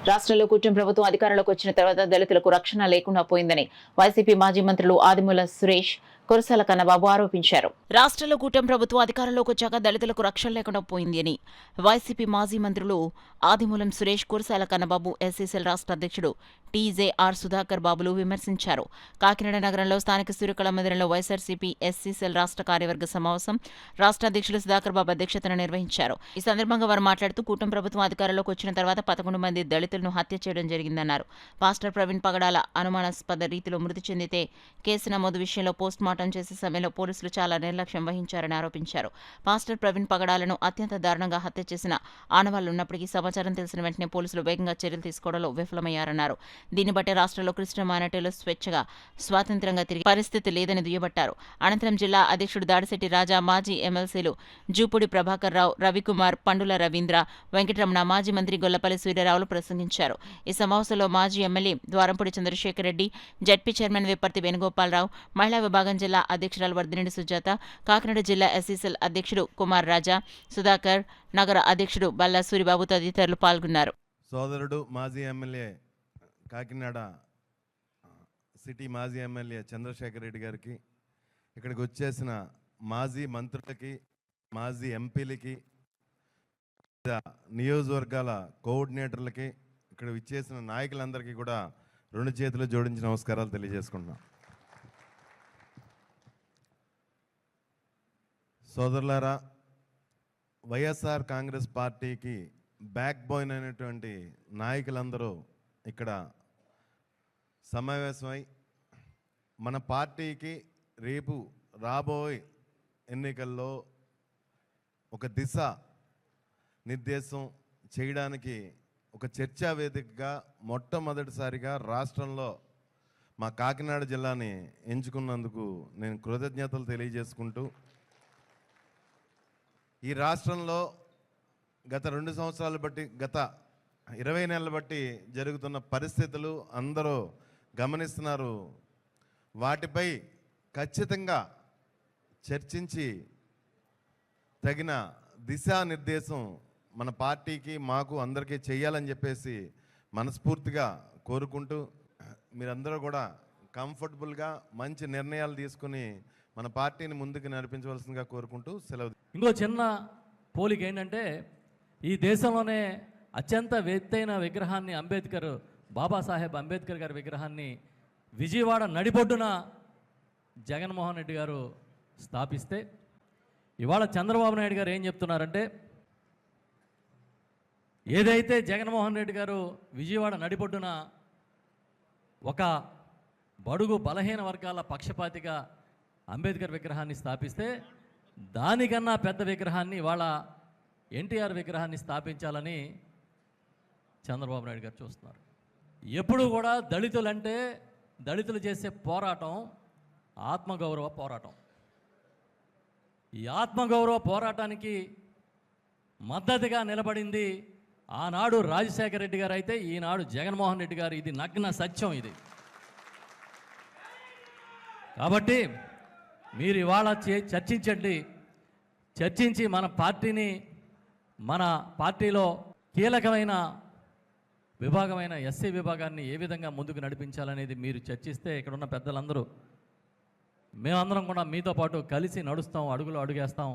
రాష్ట్రంలో కూటమి ప్రభుత్వం అధికారంలోకి వచ్చిన తర్వాత దళితులకు రక్షణ లేకుండా పోయిందని వైసీపీ మాజీ మంత్రులు ఆదిమూలపు సురేష్, కురసాల కన్నబాబు ఆరోపించారు. రాష్ట్రంలో కూటమి ప్రభుత్వం అధికారంలోకి వచ్చాక దళితులకు రక్షణ లేకుండా పోయింది అని వైసీపీ మాజీ మంత్రులు ఆదిమూలం సురేష్, కురసాల కన్నబాబు, ఎస్సీసీఎల్ రాష్ట్ర అధ్యక్షుడు టీజేఆర్ సుధాకర్ బాబులు విమర్శించారు. కాకినాడ నగరంలో స్థానిక సూర్యకళ మందిరంలో వైఎస్ఆర్సీపీ ఎస్సీసీఎల్ రాష్ట్ర కార్యవర్గ సమావేశం రాష్ట్ర అధ్యక్షుడు సుధాకర్ బాబు అధ్యక్షతన నిర్వహించారు. ఈ సందర్భంగా వారు మాట్లాడుతూ కూటమి ప్రభుత్వం అధికారంలోకి వచ్చిన తర్వాత 11 మంది దళితులను హత్య చేయడం జరిగిందన్నారు. పాస్టర్ ప్రవీణ్ పగడాల అనుమానాస్పద రీతిలో మృతి చెందితే కేసు నమోదు విషయంలో పోస్ట్ మార్టం చేసే సమయంలో పోలీసులు చాలా నిర్లక్ష్యం వహించారని ఆరోపించారు. పాస్టర్ ప్రవీణ్ పగడాలను అత్యంత దారుణంగా హత్య చేసిన ఆనవాళ్లు ఉన్నప్పటికీ సమాచారం తెలిసిన వెంటనే పోలీసులు వేగంగా చర్యలు తీసుకోవడంలో విఫలమయ్యారన్నారు. దీన్ని బట్టి రాష్ట్రంలో క్రిస్టియన్ మైనారిటీలు స్వేచ్ఛగా స్వాతంత్ర్యంగా తిరిగే పరిస్థితి లేదని దుయ్యబట్టారు. అనంతరం జిల్లా అధ్యక్షుడు దాడిశెట్టి రాజా, మాజీ ఎమ్మెల్సీలు జూపూడి ప్రభాకర్ రావు, రవికుమార్, పండుల రవీంద్ర, వెంకటరమణ, మాజీ మంత్రి గొల్లపల్లి సూర్యారావులు ప్రసంగించారు. ఈ సమావేశంలో మాజీ MLA Dwarampudi Chandrasekhar Reddy, ZP chairman Vipparthi Venugopala Rao, మహిళా విభాగం జిల్లా అధ్యక్షురాలు వర్ధినేని సుజాత, కాకినాడ జిల్లా ఎస్సీసీఎల్ అధ్యక్షుడు కుమార్ రాజా, సుధాకర్, నగర అధ్యక్షుడు బల్లా సూరిబాబు తదితరులు పాల్గొన్నారు. సోదరుడు మాజీ ఎమ్మెల్యే కాకినాడ సిటీ మాజీ ఎమ్మెల్యే చంద్రశేఖర్ రెడ్డి గారికి, ఇక్కడికి వచ్చేసిన మాజీ మంత్రులకి, మాజీ ఎంపీలకి, నియోజకవర్గాల కోఆర్డినేటర్లకి, ఇక్కడ విచ్చేసిన నాయకులందరికీ కూడా 2 చేతులు జోడించి నమస్కారాలు తెలియజేసుకుంటున్నాం. సోదరులారా, వైఎస్ఆర్ కాంగ్రెస్ పార్టీకి బ్యాక్ బోన్ అయినటువంటి నాయకులందరూ ఇక్కడ సమావేశమై మన పార్టీకి రేపు రాబోయే ఎన్నికల్లో ఒక దిశ నిర్దేశం చేయడానికి ఒక చర్చా వేదికగా మొట్టమొదటిసారిగా రాష్ట్రంలో మా కాకినాడ జిల్లాని ఎంచుకున్నందుకు నేను కృతజ్ఞతలు తెలియజేసుకుంటూ, ఈ రాష్ట్రంలో గత 2 సంవత్సరాలు బట్టి, గత 20 నెలలు బట్టి జరుగుతున్న పరిస్థితులు అందరూ గమనిస్తున్నారు. వాటిపై ఖచ్చితంగా చర్చించి తగిన దిశానిర్దేశం మన పార్టీకి, మాకు అందరికీ చేయాలని చెప్పేసి మనస్ఫూర్తిగా కోరుకుంటూ, మీరందరూ కూడా కంఫర్టబుల్గా మంచి నిర్ణయాలు తీసుకుని మన పార్టీని ముందుకు నడిపించవలసిందిగా కోరుకుంటూ సెలవు. ఇంకో చిన్న పోలిక ఏంటంటే, ఈ దేశంలోనే అత్యంత ఎత్తైన విగ్రహాన్ని బాబాసాహెబ్ అంబేద్కర్ గారి విగ్రహాన్ని విజయవాడ నడిబొడ్డున జగన్మోహన్ రెడ్డి గారు స్థాపిస్తే, ఇవాళ చంద్రబాబు నాయుడు గారు ఏం చెప్తున్నారంటే, ఏదైతే జగన్మోహన్ రెడ్డి గారు విజయవాడ నడిబొడ్డున ఒక బడుగు బలహీన వర్గాల పక్షపాతిగా అంబేద్కర్ విగ్రహాన్ని స్థాపిస్తే, దానికన్నా పెద్ద విగ్రహాన్ని ఇవాళ ఎన్టీఆర్ విగ్రహాన్ని స్థాపించాలని చంద్రబాబు నాయుడు గారు చూస్తున్నారు. ఎప్పుడు కూడా దళితులు చేసే పోరాటం ఆత్మగౌరవ పోరాటం. ఈ ఆత్మగౌరవ పోరాటానికి మద్దతుగా నిలబడింది ఆనాడు రాజశేఖర రెడ్డి గారు అయితే, ఈనాడు జగన్మోహన్ రెడ్డి గారు. ఇది నగ్న సత్యం. ఇది కాబట్టి మీరు ఇవాళ చర్చించి మన పార్టీలో కీలకమైన విభాగమైన ఎస్సీ విభాగాన్ని ఏ విధంగా ముందుకు నడిపించాలనేది మీరు చర్చిస్తే, ఇక్కడున్న పెద్దలందరూ మేమందరం కూడా మీతో పాటు కలిసి నడుస్తాం, అడుగేస్తాం.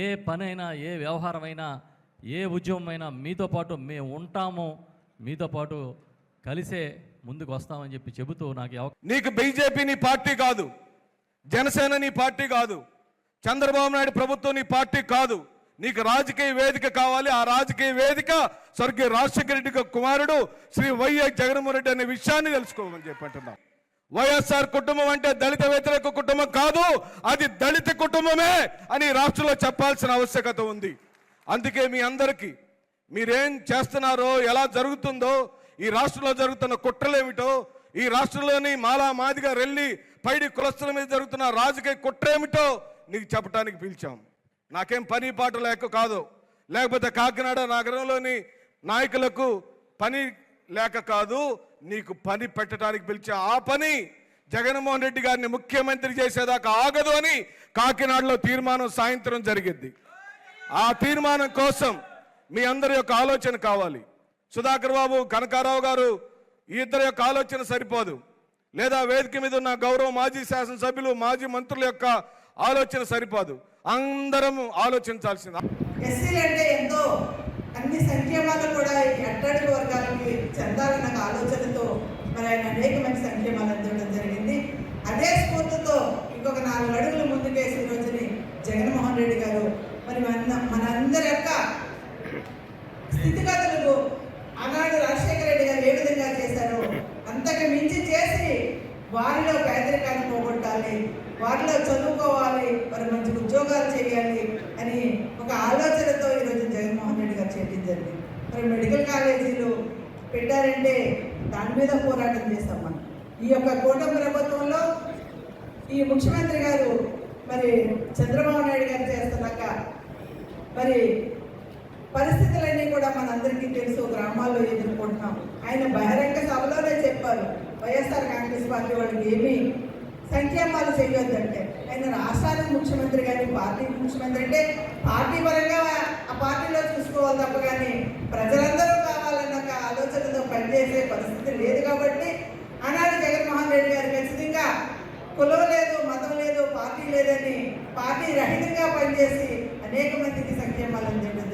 ఏ పనైనా, ఏ వ్యవహారమైనా, ఏ ఉద్యమమైనా మీతో పాటు మేము ఉంటాము, మీతో పాటు కలిసే ముందుకు వస్తామని చెబుతూ నీకు బీజేపీ నీ పార్టీ కాదు, జనసేన నీ పార్టీ కాదు, చంద్రబాబు నాయుడు ప్రభుత్వం నీ పార్టీ కాదు. నీకు రాజకీయ వేదిక కావాలి. ఆ రాజకీయ వేదిక స్వర్గీయ రాజశేఖర రెడ్డి కుమారుడు శ్రీ వైఎస్ జగన్మోహన్ రెడ్డి అనే విషయాన్ని తెలుసుకోమని చెప్పంటున్నాం. వైఎస్ఆర్ కుటుంబం అంటే దళిత వ్యతిరేక కుటుంబం కాదు, అది దళిత కుటుంబమే అని రాష్ట్రంలో చెప్పాల్సిన ఆవశ్యకత ఉంది. అందుకే మీ అందరికీ మీరేం చేస్తున్నారో, ఎలా జరుగుతుందో, ఈ రాష్ట్రంలో జరుగుతున్న కుట్రలేమిటో, ఈ రాష్ట్రంలోని మాలా మాదిగా రెల్లి పైడి కులస్తుల మీద జరుగుతున్న రాజకీయ కుట్రేమిటో నీకు చెప్పడానికి పిలిచాం. నాకేం పని పాట లేక కాదు, లేకపోతే కాకినాడ నగరంలోని నాయకులకు పని లేక కాదు, నీకు పని పెట్టడానికి పిలిచా. ఆ పని జగన్మోహన్ రెడ్డి గారిని ముఖ్యమంత్రి చేసేదాకా ఆగదు అని కాకినాడలో తీర్మానం సాయంత్రం జరిగింది. ఆ తీర్మానం కోసం మీ అందరి యొక్క ఆలోచన కావాలి. సుధాకర్ బాబు, కనకారావు గారు ఈ ఇద్దరి యొక్క ఆలోచన సరిపోదు, లేదా వేదిక మీద ఉన్న గౌరవ మాజీ శాసనసభ్యులు, మాజీ మంత్రుల యొక్క ఆలోచన సరిపోదు. అందరం ఆలోచించాల్సింది. ఎస్సీలు అంటే ఎంతో అన్ని సంక్షేమాలు కూడా ఈ అట్టడుగు వర్గాలకి చెందాలన్న ఆలోచనతో మరి ఆయన అనేక మంది సంక్షేమాలు అందించడం జరిగింది. అదే స్ఫూర్తితో ఇంకొక 4 అడుగులు ముందుకేసి ఈ రోజుని జగన్మోహన్ రెడ్డి గారు మరి మనందరి యొక్క స్థితిగతులకు ఆనాడు రాజశేఖర రెడ్డి గారు ఏ విధంగా చేశారో అంతకు మించి చేసి వారిలో పేదరికాన్ని పోగొట్టాలి, వారిలో చదువుకోవాలి, మరి మంచి ఉద్యోగాలు చేయాలి అని ఒక ఆలోచనతో ఈరోజు జగన్మోహన్ రెడ్డి గారు చేయించండి. మరి మెడికల్ కాలేజీలు పెట్టారంటే దాని మీద పోరాటం చేస్తాం మనం. ఈ యొక్క కూటమి ప్రభుత్వంలో ఈ ముఖ్యమంత్రి గారు మరి చంద్రబాబు నాయుడు గారు చేస్తున్నాక మరి పరిస్థితులన్నీ కూడా మనందరికీ తెలుసు, గ్రామాల్లో ఎదుర్కొంటున్నాం. ఆయన బహిరంగ సభలోనే చెప్పారు, వైఎస్ఆర్ కాంగ్రెస్ పార్టీ వాళ్ళకి ఏమీ సంక్షేమాలు చేయొద్దంటే. ఆయన రాష్ట్రానికి ముఖ్యమంత్రి కానీ పార్టీకి ముఖ్యమంత్రి అంటే పార్టీ పరంగా ఆ పార్టీలో చూసుకోవాలి తప్ప కానీ ప్రజలందరూ కావాలన్న ఆలోచనతో పనిచేసే పరిస్థితి లేదు. కాబట్టి ఆనాడు జగన్మోహన్ రెడ్డి గారు ఖచ్చితంగా కులం లేదు, మతం లేదు, పార్టీ లేదని పార్టీ రహితంగా పనిచేసి అనేక మందికి సంక్షేమాలు అందించడం జరిగింది.